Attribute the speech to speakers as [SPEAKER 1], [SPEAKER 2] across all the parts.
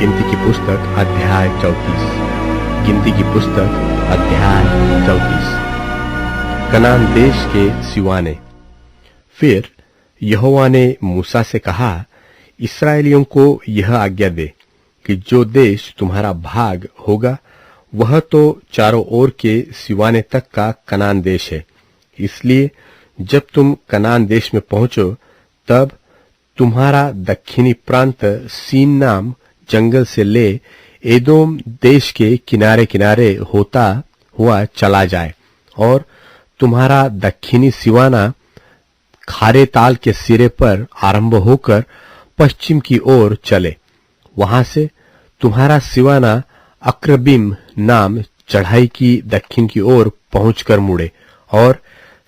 [SPEAKER 1] गिनती की पुस्तक अध्याय 34। गिनती की पुस्तक अध्याय 34। कनान देश के सिवाने। फिर यहोवा ने मूसा से कहा, इस्राएलियों को यह आज्ञा दे कि जो देश तुम्हारा भाग होगा वह तो चारों ओर के सिवाने तक का कनान देश है। इसलिए जब तुम कनान देश में पहुंचो तब तुम्हारा दक्षिणी प्रांत सीन नाम जंगल से ले एदोम देश के किनारे किनारे होता हुआ चला जाए और तुम्हारा दक्षिणी सिवाना खारे ताल के सिरे पर आरंभ होकर पश्चिम की ओर चले। वहां से तुम्हारा सिवाना अक्रबीम नाम चढ़ाई की दक्षिण की ओर पहुंचकर मुड़े और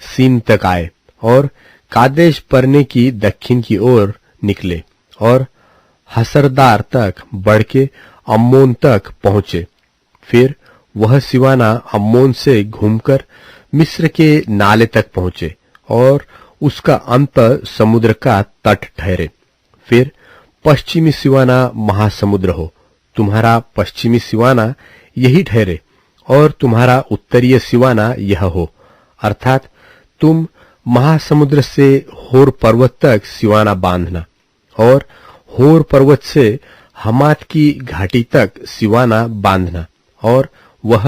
[SPEAKER 1] सीन तक आए और कादेश परने की दक्षिण की ओर निकले और हसरदार तक बढ़ के अम्मोन तक पहुंचे। फिर वह सिवाना अम्मोन से घूमकर मिस्र के नाले तक पहुंचे और उसका अंत समुद्र का तट ठहरे। फिर पश्चिमी सिवाना महासमुद्र हो, तुम्हारा पश्चिमी सिवाना यही ठहरे और तुम्हारा उत्तरीय सिवाना यह हो, अर्थात तुम महासमुद्र से होर पर्वत तक सिवाना बांधना और होर पर्वत से हमात की घाटी तक सिवाना बांधना और वह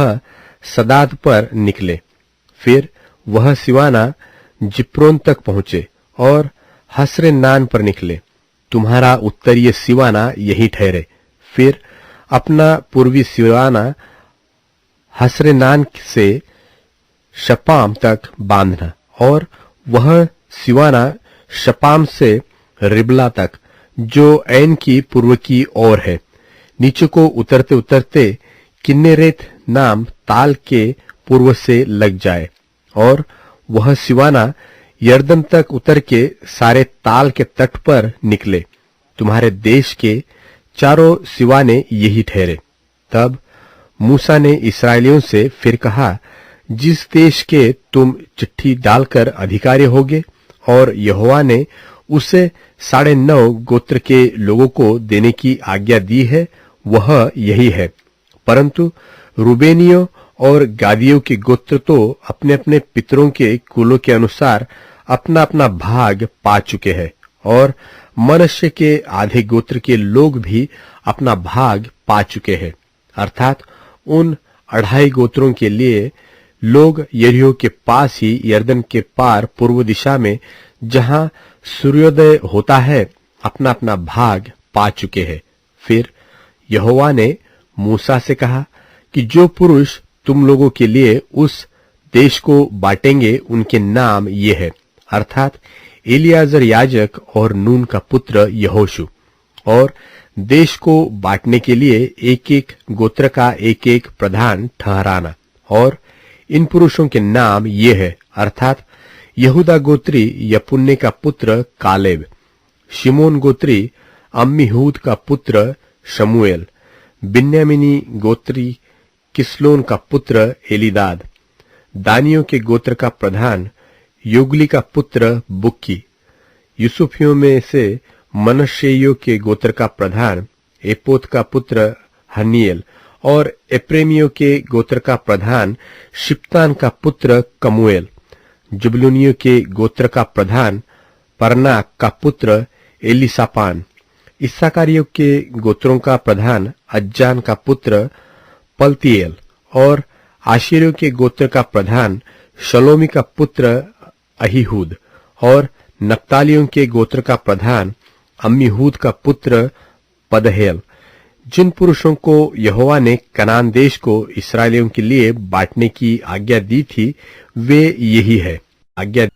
[SPEAKER 1] सदाद पर निकले। फिर वह सिवाना जिप्रोन तक पहुंचे और हसरे नान पर निकले, तुम्हारा उत्तरीय सिवाना यही ठहरे। फिर अपना पूर्वी सिवाना हसरे नान से शपाम तक बांधना और वह सिवाना शपाम से रिबला तक जो ऐन की पूर्व की ओर है, नीचे को उतरते उतरते किन्नेरेत नाम ताल के पूर्व से लग जाए और वह सिवाना यरदन तक उतर के सारे ताल के तट पर निकले। तुम्हारे देश के चारों सिवाने यही ठहरे। तब मूसा ने इस्राएलियों से फिर कहा, जिस देश के तुम चिट्ठी डालकर अधिकारी होगे और यहोवा ने उसे 9.5 गोत्र के लोगों को देने की आज्ञा दी है वह यही है। परंतु रूबेनियों और गादियों के गोत्र तो अपने अपने पितरों के कुलों के अनुसार अपना अपना भाग पा चुके हैं और मनश्शे के आधे गोत्र के लोग भी अपना भाग पा चुके हैं, अर्थात उन 2.5 गोत्रों के लिए लोग यरीहो के पास ही यरदन के पार पूर्व दिशा में जहां सूर्योदय होता है अपना अपना भाग पा चुके हैं। फिर यहोवा ने मूसा से कहा कि जो पुरुष तुम लोगों के लिए उस देश को बांटेंगे उनके नाम ये है, अर्थात एलियाजर याजक और नून का पुत्र यहोशू, और देश को बांटने के लिए एक एक गोत्र का एक एक प्रधान ठहराना। और इन पुरुषों के नाम ये है, अर्थात यहूदा गोत्री यपुन्ने का पुत्र कालेब, शिमोन गोत्री अम्मीहूद का पुत्र शमूएल, बिन्यामीनी गोत्री किसलोन का पुत्र एलीदाद, दानियों के गोत्र का प्रधान योगली का पुत्र बुक्की, यूसुफियों में से मनश्शेइयों के गोत्र का प्रधान एपोत का पुत्र हनिएल और एप्रेमियों के गोत्र का प्रधान शिप्तान का पुत्र कमुएल, जुबलूनियों के गोत्र का प्रधान परनाक का पुत्र एलिसापान, इस्साकारियों के गोत्रों का प्रधान अज्जान का पुत्र पलतीएल और आशीरियों के गोत्र का प्रधान शलोमी का पुत्र अहीहूद और नप्तालियों के गोत्र का प्रधान अम्मीहूद का पुत्र पदहेल। जिन पुरुषों को यहोवा ने कनान देश को इस्राएलियों के लिए बांटने की आज्ञा दी थी वे यही है। आज्ञा